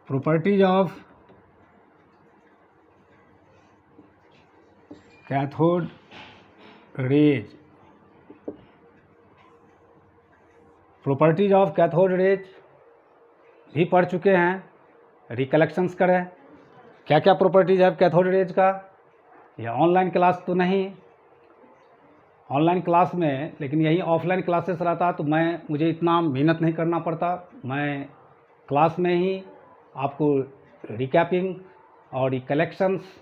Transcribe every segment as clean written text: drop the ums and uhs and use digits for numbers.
properties of cathode rays. Properties of cathode raise भी पढ़ चुके हैं, रिकलेक्शंस करें क्या क्या प्रॉपर्टीज है कैथोड रेज का। यह ऑनलाइन क्लास तो नहीं, ऑनलाइन क्लास में, लेकिन यही ऑफलाइन क्लासेस रहता तो मुझे इतना मेहनत नहीं करना पड़ता। मैं क्लास में ही आपको रिकैपिंग और रिकलेक्शंस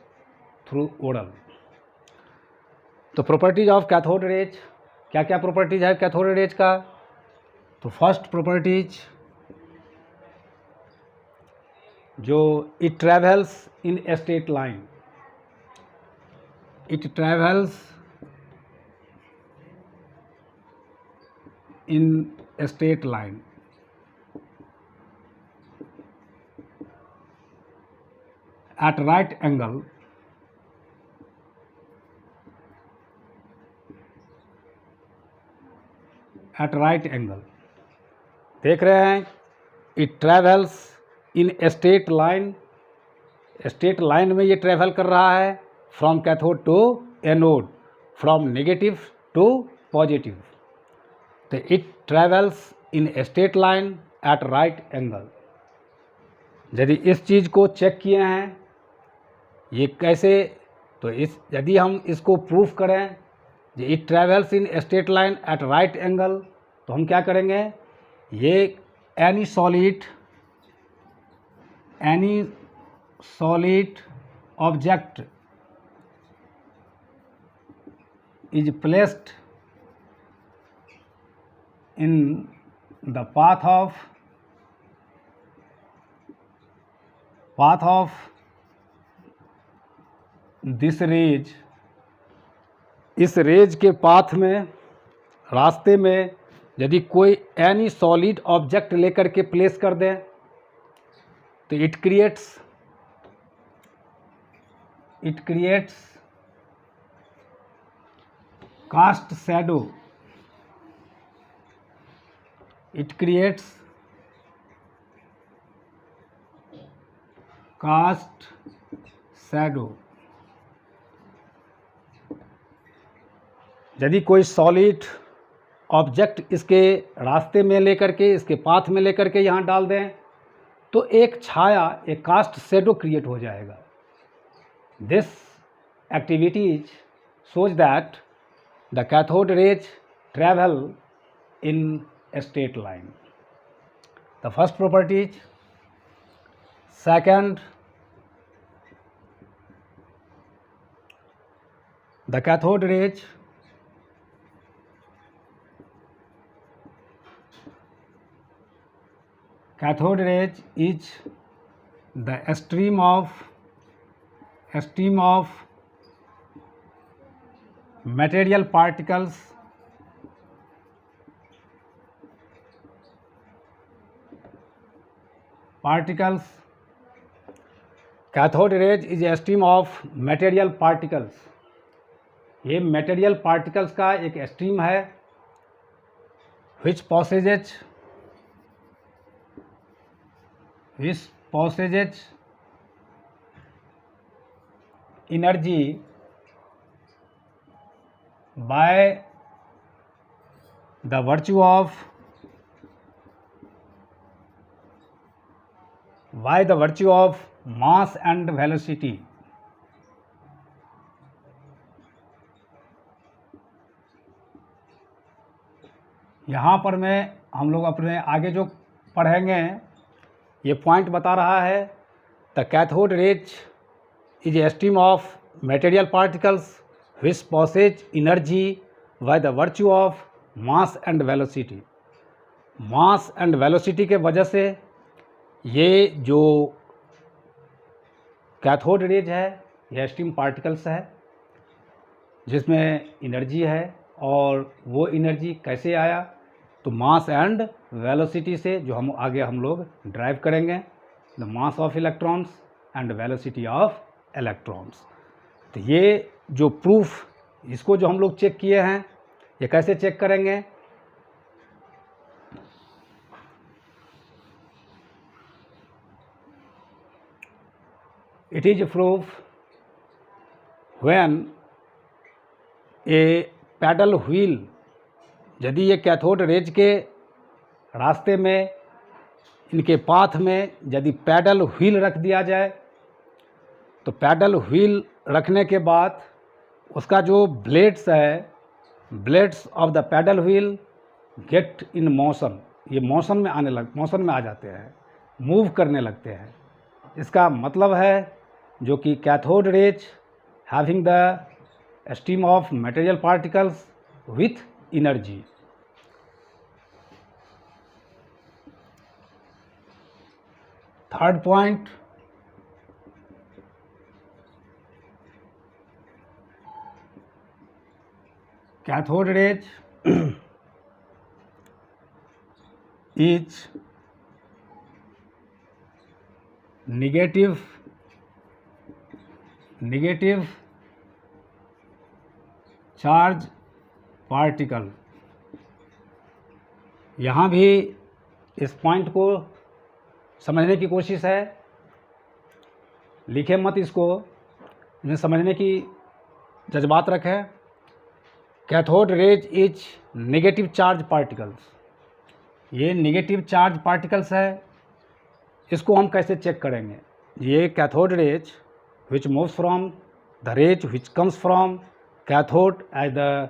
थ्रू ओरल। तो प्रॉपर्टीज ऑफ कैथोड रेज, क्या क्या प्रॉपर्टीज है कैथोड रेज का। तो फर्स्ट प्रॉपर्टीज जो it travels in straight line, it travels in straight line. At right angle at right angle. देख रहे हैं, it travels in straight line, straight line में ये ट्रेवल कर रहा है from cathode to anode, from negative to positive. तो it travels in straight line at right angle. यदि इस चीज़ को चेक किए हैं, ये कैसे, तो यदि हम इसको प्रूफ करें कि it travels in straight line at right angle, तो हम क्या करेंगे, ये any solid object is placed in the path of this rays, इस रेज के पाथ में, रास्ते में यदि कोई एनी सॉलिड ऑब्जेक्ट लेकर के प्लेस कर दें, तो it creates cast shadow, it creates cast shadow. यदि कोई सॉलिड ऑब्जेक्ट इसके रास्ते में लेकर के, इसके पाथ में लेकर के यहाँ डाल दें, तो एक छाया, एक कास्ट शैडो क्रिएट हो जाएगा। This activities shows that the cathode rays travel in a straight line. The first property is. Second, the cathode rays is the stream of material particles cathode rays is a stream of material particles। ये material particles का एक stream है which passages energy by the virtue of mass and velocity। यहाँ पर हम लोग अपने आगे जो पढ़ेंगे, ये पॉइंट बता रहा है, the cathode rays is a stream of material particles which possess energy by the virtue of mass and velocity। Mass and velocity के वजह से ये जो कैथोड रेज है, यह स्ट्रीम पार्टिकल्स है जिसमें एनर्जी है, और वो एनर्जी कैसे आया, तो मास एंड वेलोसिटी से, जो हम लोग ड्राइव करेंगे, the mass of electrons and velocity of electrons. तो ये जो प्रूफ, इसको जो हम लोग चेक किए हैं, ये कैसे चेक करेंगे, It is proof when a paddle wheel, यदि ये कैथोड रेज के रास्ते में, इनके पाथ में यदि पैडल व्हील रख दिया जाए, तो पैडल व्हील रखने के बाद उसका जो ब्लेड्स है, blades of the paddle wheel get in motion, ये मोशन में आ जाते हैं, मूव करने लगते हैं। इसका मतलब है जो कि cathode rays having the stream of material particles with energy. Third point, cathode rays is negative charge particle. यहाँ भी इस पॉइंट को समझने की कोशिश है, लिखे मत इसको, इन्हें समझने की जज्बात रखें। Cathode rays is negative charge particles, ये नेगेटिव चार्ज पार्टिकल्स है। इसको हम कैसे चेक करेंगे? ये cathode rays which moves from the rays which comes from cathode as the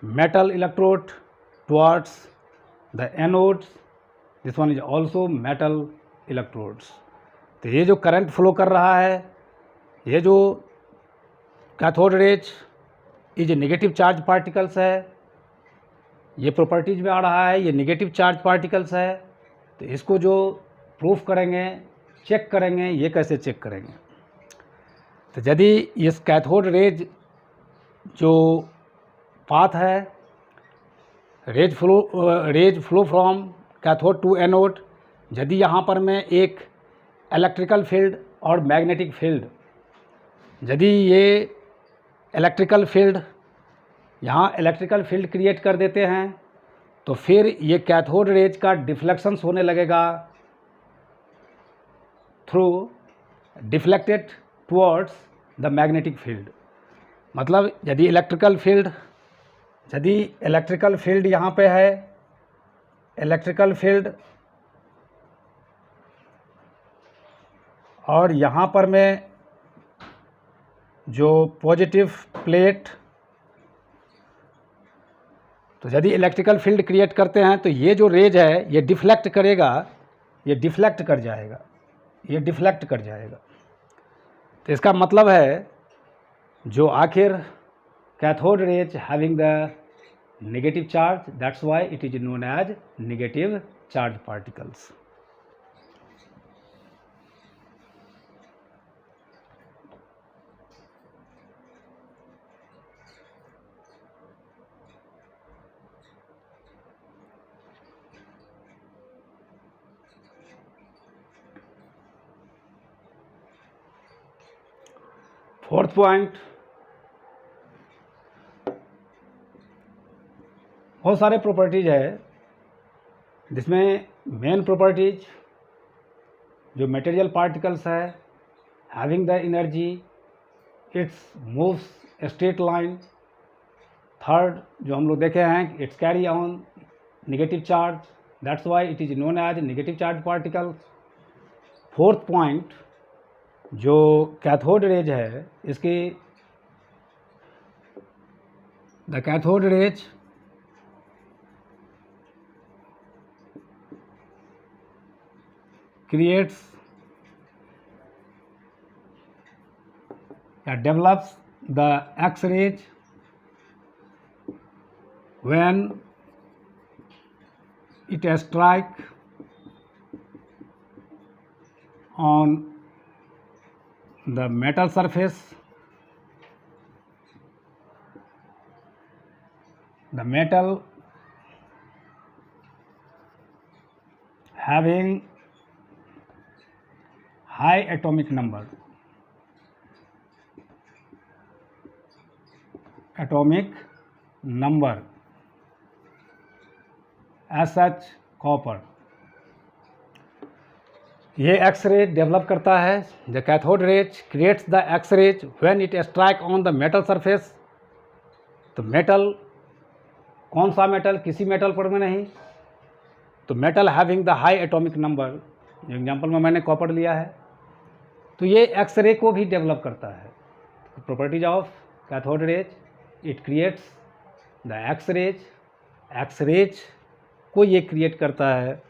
metal electrode towards the anodes, this one is also metal electrodes. तो ये जो करंट फ्लो कर रहा है, ये जो कैथोड रेज ये नेगेटिव चार्ज पार्टिकल्स है, ये प्रॉपर्टीज में आ रहा है, ये नेगेटिव चार्ज पार्टिकल्स है। तो इसको जो प्रूफ करेंगे, चेक करेंगे, ये कैसे चेक करेंगे? तो यदि इस कैथोड रेज जो पाथ है, rays flow from cathode to anode, यदि यहाँ पर मैं एक इलेक्ट्रिकल फील्ड और मैग्नेटिक फील्ड, यदि ये इलेक्ट्रिकल फील्ड, यहाँ इलेक्ट्रिकल फील्ड क्रिएट कर देते हैं, तो फिर ये कैथोड रेज का डिफ्लेक्शंस होने लगेगा through deflected towards the magnetic field. मतलब यदि इलेक्ट्रिकल फील्ड यहाँ पे है, इलेक्ट्रिकल फील्ड, और यहाँ पर मैं जो पॉजिटिव प्लेट, तो यदि इलेक्ट्रिकल फील्ड क्रिएट करते हैं तो ये जो रेज है ये डिफ्लेक्ट करेगा, ये डिफ्लेक्ट कर जाएगा। तो इसका मतलब है जो आखिर cathode rays having the negative charge, that's why it is known as negative charge particles. Fourth point, बहुत सारे प्रॉपर्टीज है, जिसमें मेन प्रॉपर्टीज जो मटेरियल पार्टिकल्स है having the energy, it's moves straight line. Third जो हम लोग देखे हैं, it's carry on negative charge, that's why it is known as negative charge particles. Fourth point, जो कैथोड रेज है, इसकी the cathode rays creates or develops the X-rays when it strike on the metal surface, the metal having high atomic number, as such copper। ये x-ray develop करता है। The cathode rays creates the x-rays when it strike on the metal surface. तो metal, कौन सा metal? किसी metal पर में नहीं, तो metal having the high atomic number, example में मैंने कॉपर लिया है, तो ये एक्सरे को भी डेवलप करता है। Properties of cathode rays, it creates the x-rays, x-rays को ये क्रिएट करता है।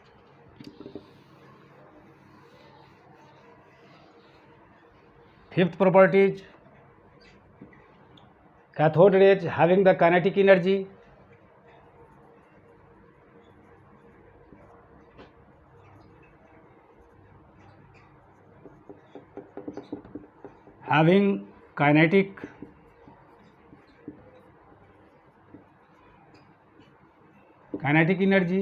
Fifth properties, cathode rays having the kinetic energy, having kinetic energy.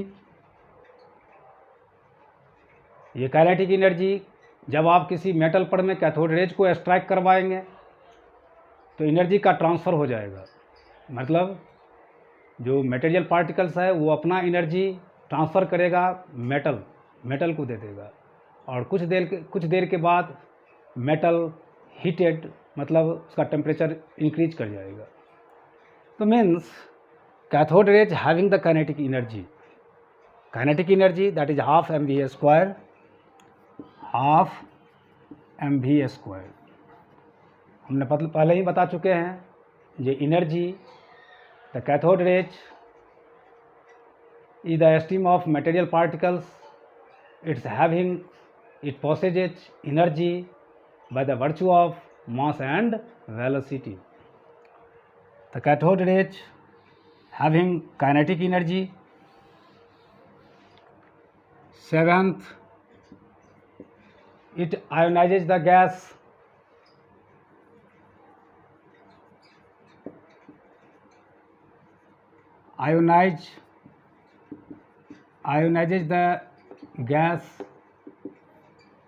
ये काइनेटिक एनर्जी जब आप किसी मेटल पर में कैथोड रेज को स्ट्राइक करवाएंगे तो एनर्जी का ट्रांसफ़र हो जाएगा। मतलब जो मटेरियल पार्टिकल्स है वो अपना एनर्जी ट्रांसफ़र करेगा, मेटल को दे देगा, और कुछ देर के बाद मेटल हीटेड, मतलब उसका टेम्परेचर इंक्रीज कर जाएगा। तो means cathode rays having the kinetic energy that is half m v square. हमने पहले ही बता चुके हैं ये energy, the cathode rays is the stream of material particles, it possesses energy by the virtue of mass and velocity. The cathode rays having kinetic energy. Seventh, it ionizes the gas. Ionizes the gas.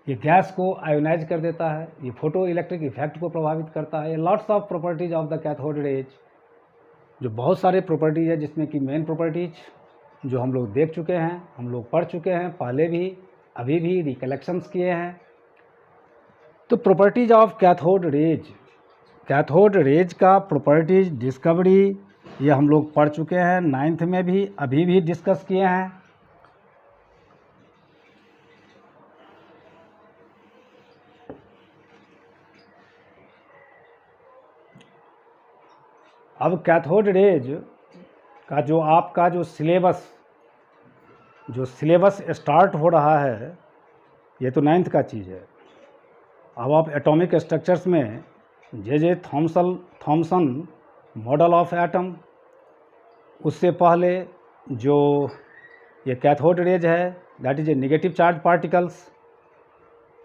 ये gas को ionise कर देता है, ये photo electric effect को प्रभावित करता है। Lots of properties of the cathode rays, जो बहुत सारे प्रॉपर्टीज है, जिसमें कि मेन प्रॉपर्टीज जो हम लोग देख चुके हैं, हम लोग पढ़ चुके हैं पहले भी, अभी भी रिकलेक्शंस किए हैं। तो प्रॉपर्टीज ऑफ कैथोड रेज का प्रॉपर्टीज डिस्कवरी ये हम लोग पढ़ चुके हैं, 9th में भी, अभी भी डिस्कस किए हैं। अब कैथोड रेज का जो आपका जो सिलेबस स्टार्ट हो रहा है, ये तो 9th का चीज़ है। अब आप एटॉमिक स्ट्रक्चर्स में J Thomson model of atom, उससे पहले जो ये कैथोड रेज है that is a negative charge particles.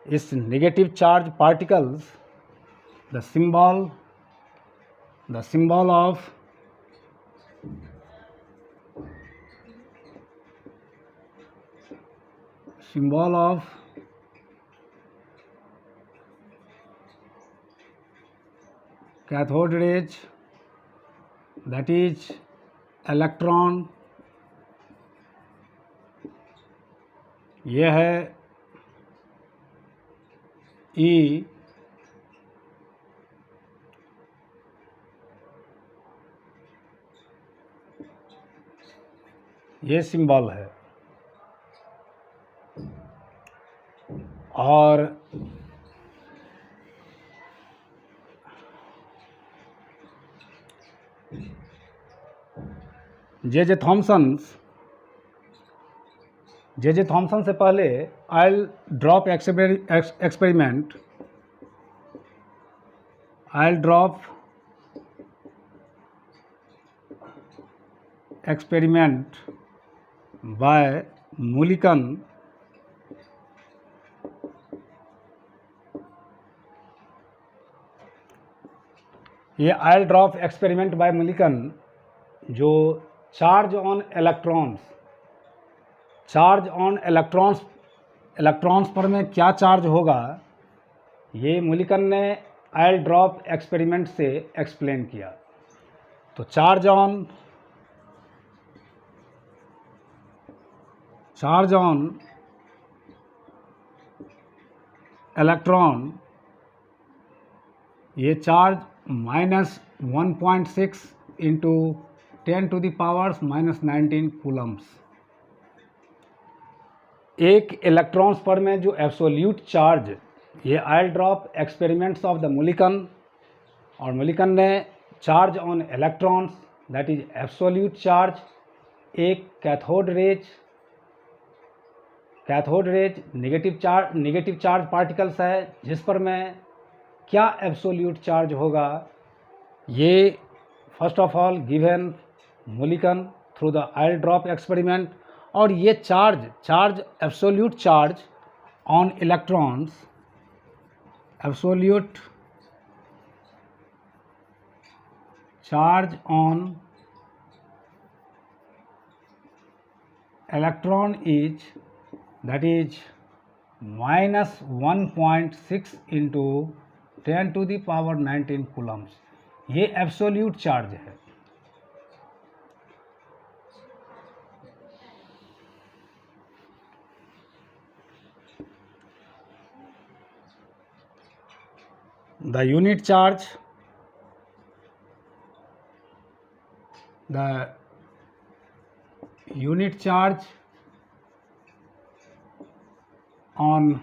इस negative charge particles the symbol of cathode rays, that is electron, ये है E, ये सिंबल है। और जे थॉमसन से पहले oil drop experiment by Millikan, ये oil drop experiment by Millikan जो चार्ज ऑन इलेक्ट्रॉन्स पर में क्या चार्ज होगा, ये मुलिकन ने आयल ड्रॉप एक्सपेरिमेंट से एक्सप्लेन किया। तो चार्ज ऑन इलेक्ट्रॉन, ये चार्ज -1.6 इंटू 10⁻⁻⁹ कूलम्स। एक इलेक्ट्रॉन्स पर में जो एब्सोल्यूट चार्ज, ये oil drop experiments of the Millikan, और मुलिकन ने charge on electrons that is absolute charge, एक cathode raise negative charge particles है, जिस पर में क्या एब्सोल्यूट चार्ज होगा, ये first of all given Mulliken through the aisle drop experiment. और ये charge absolute charge on electrons, absolute charge on electron is that is -1.6 into 10⁻⁹ Coulomb's. ये एब्सोल्यूट चार्ज है। The unit charge on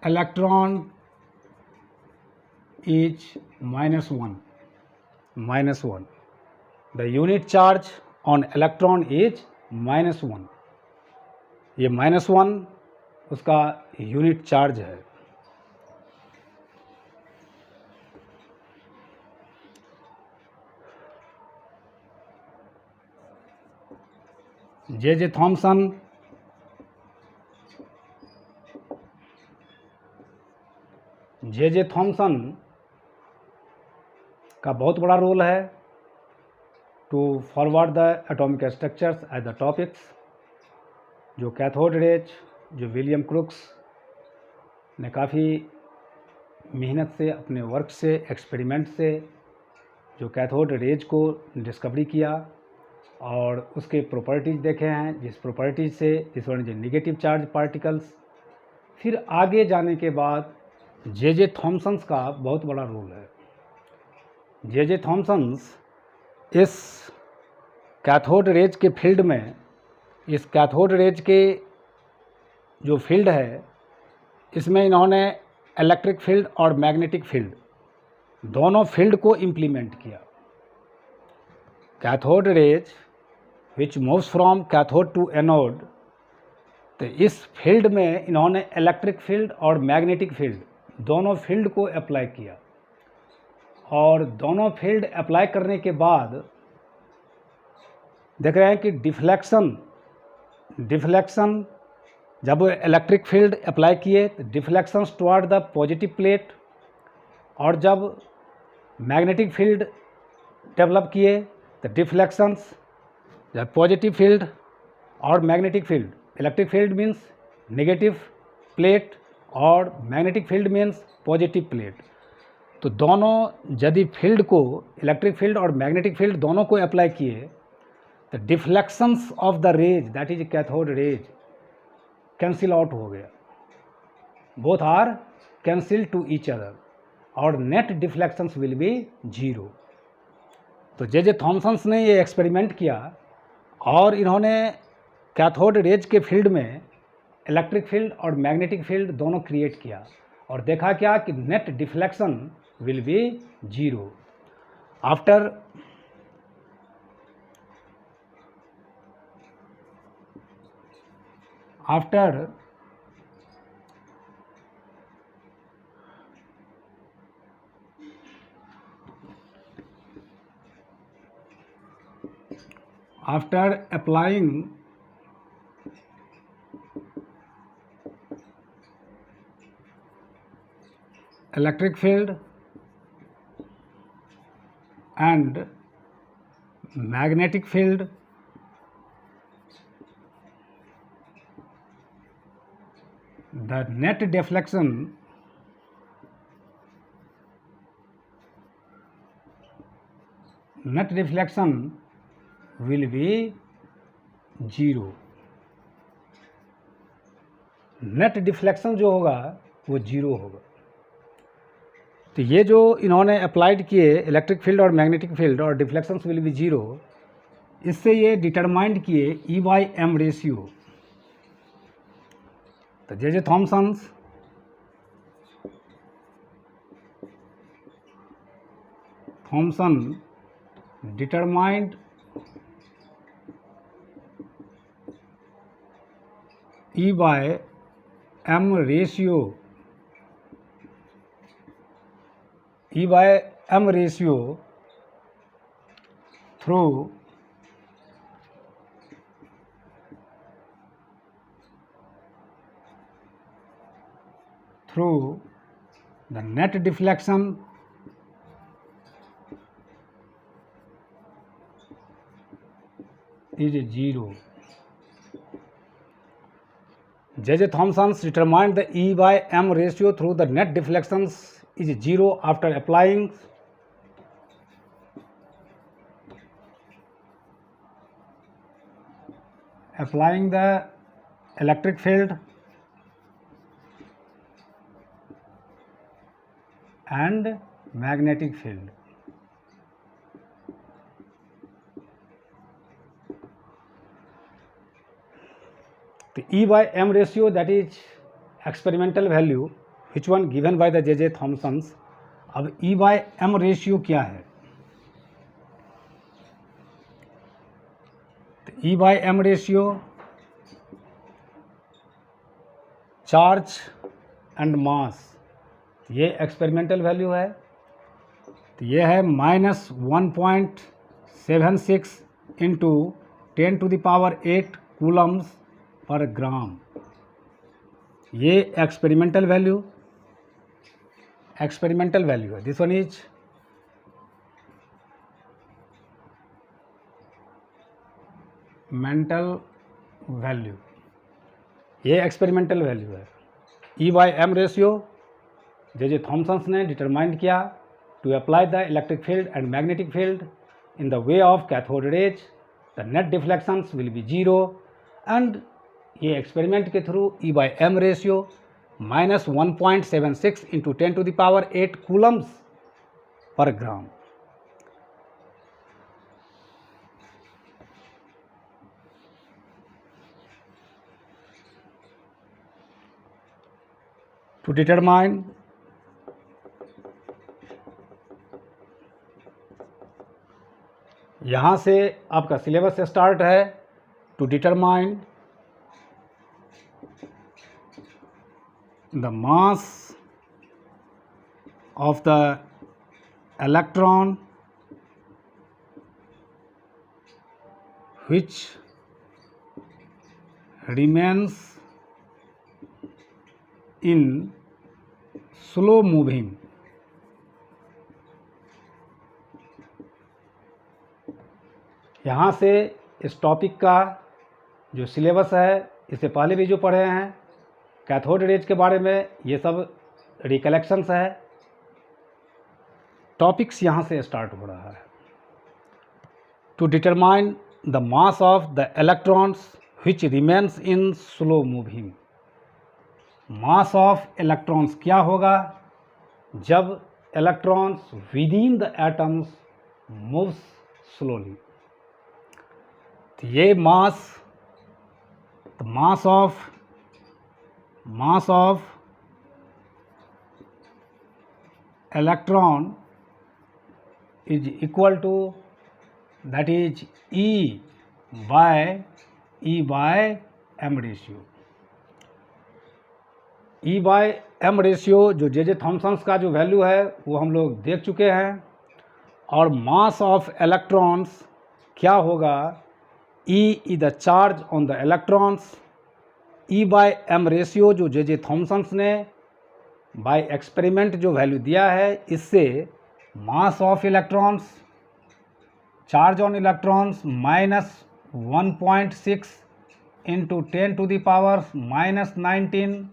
electron is -1. The unit charge on electron is -1. ये -1 उसका unit charge है। J Thomson का बहुत बड़ा role है to forward the atomic structures as the topics. जो कैथोड रेज, जो विलियम क्रुक्स ने काफ़ी मेहनत से, अपने वर्क से, एक्सपेरिमेंट से जो कैथोड रेज को डिस्कवरी किया और उसके प्रॉपर्टीज़ देखे हैं, जिस प्रॉपर्टीज से इस वन जो निगेटिव चार्ज पार्टिकल्स। फिर आगे जाने के बाद जे थॉमसन्स का बहुत बड़ा रोल है। जे थॉमसन्स इस कैथोड रेज के फील्ड में, इस कैथोड रेज के जो फील्ड है, इसमें इन्होंने इलेक्ट्रिक फील्ड और मैग्नेटिक फील्ड दोनों फील्ड को इम्प्लीमेंट किया। Cathode rays which moves from cathode to anode, तो इस फील्ड में इन्होंने इलेक्ट्रिक फील्ड और मैग्नेटिक फील्ड दोनों फील्ड को अप्लाई किया। और दोनों फील्ड अप्लाई करने के बाद देख रहे हैं कि डिफ्लेक्शन जब इलेक्ट्रिक फील्ड अप्लाई किए तो deflections toward the positive plate, और जब मैग्नेटिक फील्ड डेवलप किए तो डिफ्लेक्शंस जब पॉजिटिव फील्ड और magnetic field, electric field means negative plate और magnetic field means positive plate. तो दोनों यदि फील्ड को, इलेक्ट्रिक फील्ड और मैग्नेटिक फील्ड दोनों को अप्लाई किए तो deflections of the rays that is cathode rays cancel out हो गया, both are cancel to each other, और नेट डिफ्लेक्शंस विल बी 0। तो जे थॉमसन्स ने ये एक्सपेरिमेंट किया और इन्होंने कैथोड रेज के फील्ड में इलेक्ट्रिक फील्ड और मैग्नेटिक फील्ड दोनों क्रिएट किया और देखा क्या कि net deflection will be 0। After applying electric field and magnetic field, the net deflection will be 0। Net deflection जो होगा वो 0 होगा। तो ये जो इन्होंने अप्लाइड किए इलेक्ट्रिक फील्ड और मैग्नेटिक फील्ड और डिफ्लेक्शंस विल बी 0, इससे ये डिटरमाइंड किए E/m रेशियो। तो J Thomson determined E/m ratio through the net deflection is 0. J.J. Thomson determined the E/m ratio through the net deflections is 0 after applying the electric field and magnetic field. The E/m ratio, that is experimental value, which one given by the J.J. Thomsons. अब E/m ratio क्या है? तो E/m ratio charge and mass, ये experimental value है। तो ये है -1.76 into 10⁸ coulombs per gram. ये एक्सपेरिमेंटल वैल्यू है। This one is mental value, ये एक्सपेरिमेंटल वैल्यू है। E/m ratio J.J. थॉमसन्स ने डिटरमाइंड किया to apply the electric field and magnetic field in the way of cathode rays, the net deflections will be 0, and ये experiment के through E/m ratio -1.76 into 10⁸ coulombs per gram. To determine यहाँ से आपका syllabus start है। To determine the mass of the electron which remains in slow moving, यहाँ से इस topic का जो सिलेबस है, इससे पहले भी जो पढ़े हैं कैथोड रेज के बारे में, ये सब रिकलेक्शंस है। टॉपिक्स यहाँ से स्टार्ट हो रहा है। To determine the mass of the electrons which remains in slow moving। Mass of electrons क्या होगा जब electrons within the atoms moves slowly. तो ये mass of electron is equal to, that is E/m ratio. E/m ratio जो J.J. Thomson's का जो value है वो हम लोग देख चुके हैं। और मास ऑफ इलेक्ट्रॉन्स क्या होगा, E is the charge on the electrons. E/m ratio जो J.J. थॉमसन्स ने बाय एक्सपेरिमेंट जो वैल्यू दिया है, इससे mass of electrons, charge on electrons -1.6 into 10⁻⁻19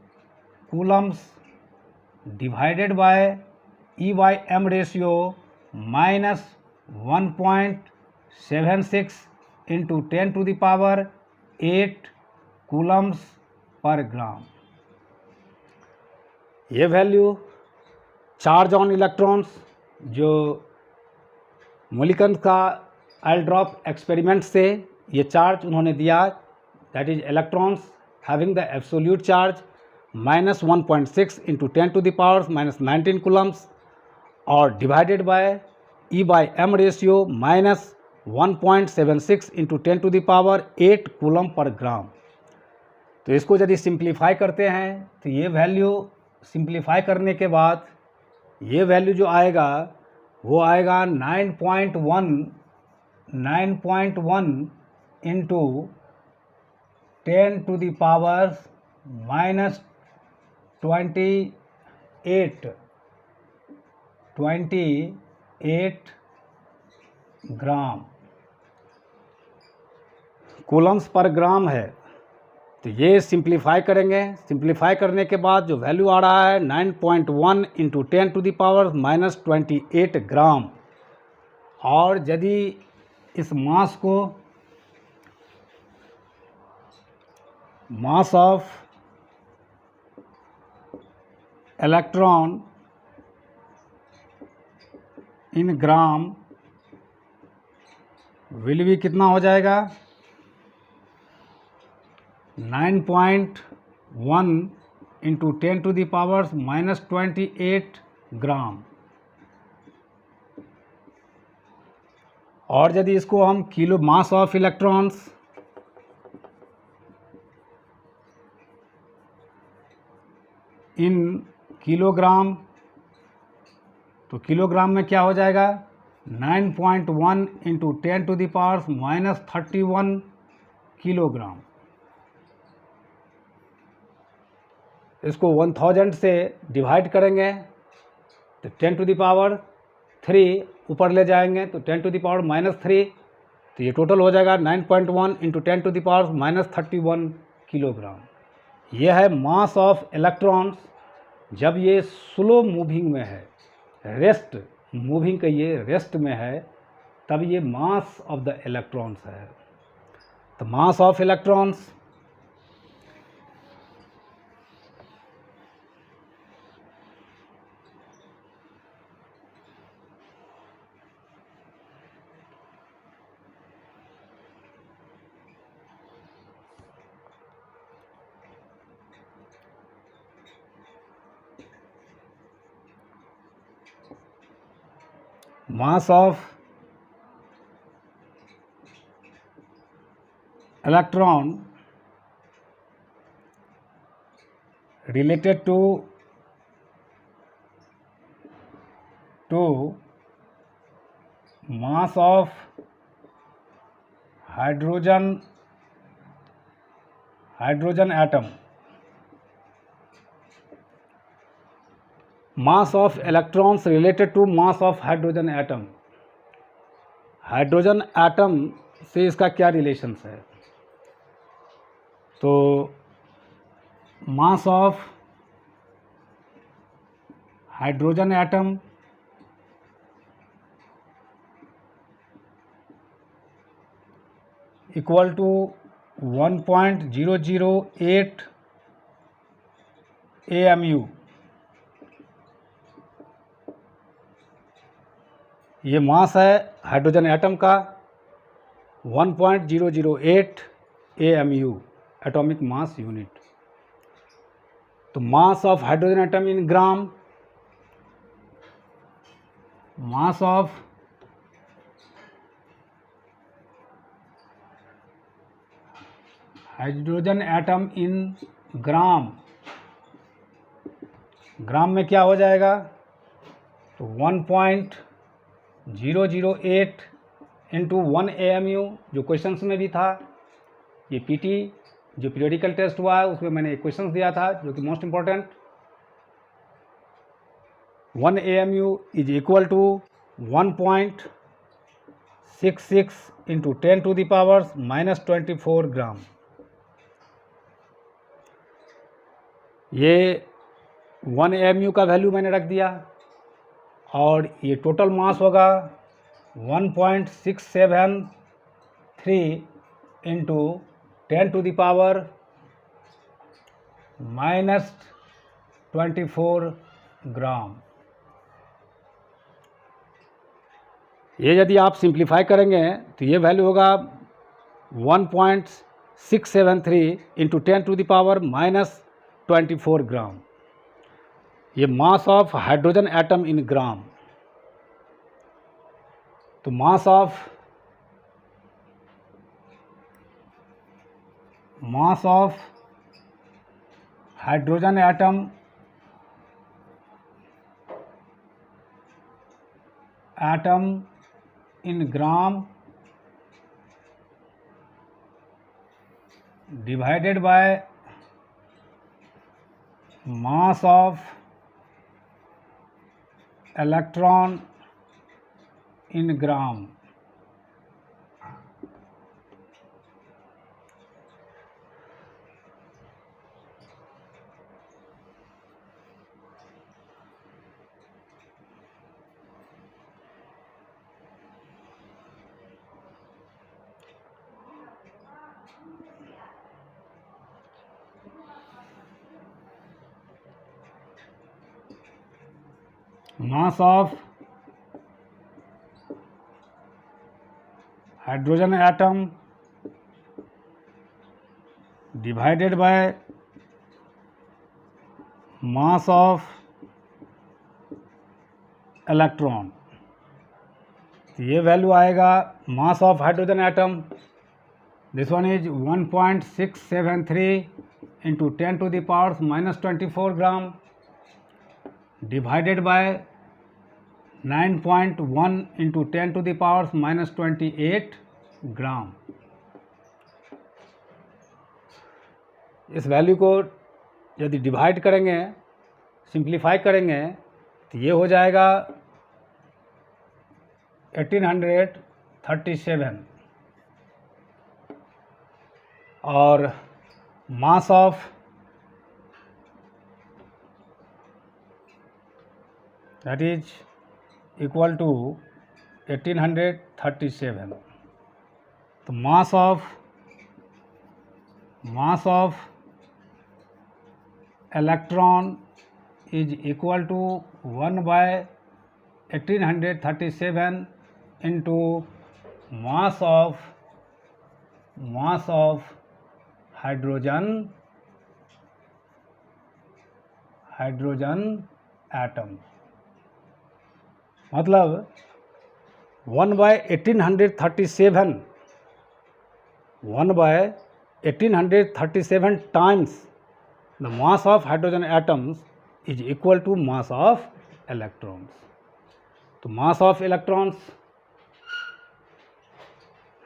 coulombs divided by E/m ratio -1.76 into 10⁸ coulombs per gram. ये value charge on electrons जो Millikan का oil drop experiment से ये चार्ज उन्होंने दिया, that is electrons having the absolute charge -1.6 into 10⁻⁻19 coulombs और divided by E/m ratio -1.76 into 10⁸ coulomb per gram. तो इसको यदि सिंप्लीफाई करते हैं तो ये वैल्यू सिंप्लीफाई करने के बाद ये वैल्यू जो आएगा वो आएगा 9.1 इंटू 10⁻28 ग्राम कूलम्स पर ग्राम है। तो ये सिंप्लीफाई करेंगे, सिंप्लीफाई करने के बाद जो वैल्यू आ रहा है 9.1 इंटू 10⁻⁻28 ग्राम। और यदि इस मास को मास of electron in gram will भी कितना हो जाएगा 9.1 इंटू 10⁻⁻28 ग्राम। और यदि इसको हम kilo mass of electrons in kilogram, तो किलोग्राम में क्या हो जाएगा 9.1 इंटू 10⁻⁻31 किलोग्राम। इसको 1000 से डिवाइड करेंगे तो 10⁻³ ऊपर ले जाएंगे तो 10⁻⁻3, तो ये टोटल हो जाएगा 9.1 इंटू 10⁻⁻31 किलोग्राम। ये है मास ऑफ इलेक्ट्रॉन्स जब ये स्लो मूविंग में है, रेस्ट मूविंग का ये रेस्ट में है, तब ये मास ऑफ द इलेक्ट्रॉन्स है। तो mass of electrons mass of electron related to mass of hydrogen atom, mass of electrons related to mass of hydrogen atom। Hydrogen atom से इसका क्या रिलेशंस है? तो mass of hydrogen atom equal to 1.008 AMU। ये मास है hydrogen atom का 1.008 AMU, atomic mass unit. तो mass of hydrogen atom in gram, mass of hydrogen atom in gram, gram में क्या हो जाएगा तो 1.008 इंटू 1 AMU, जो क्वेश्चंस में भी था। ये पीटी जो पीरियडिकल टेस्ट हुआ है उसमें मैंने एक क्वेश्चंस दिया था जो कि most important. 1 AMU is equal to 1.66 into 10⁻⁻24 gram. ये 1 AMU का वैल्यू मैंने रख दिया और ये टोटल मास होगा 1.673 इंटू 10⁻⁻⁻ 24 ग्राम। ये यदि आप सिंप्लीफाई करेंगे तो ये वैल्यू होगा 1.673 इंटू 10⁻⁻24 ग्राम। ये mass of hydrogen atom in gram. तो mass of hydrogen atom in gram divided by mass of electron in gram. Mass of hydrogen atom divided by mass of electron. ये value आएगा mass of hydrogen atom, this one is 1.673 into 10⁻⁻24 gram divided by 9.1 into 10⁻⁻28 gram. इस value को यदि divide करेंगे, simplify करेंगे तो ये हो जाएगा 1837 और mass of that is equal to 1837। तो mass of electron is equal to 1/1837 into mass of hydrogen atom. मतलब 1/1837 times the mass of hydrogen atoms is equal to mass of electrons. तो mass of electrons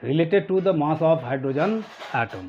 related to the mass of hydrogen atom.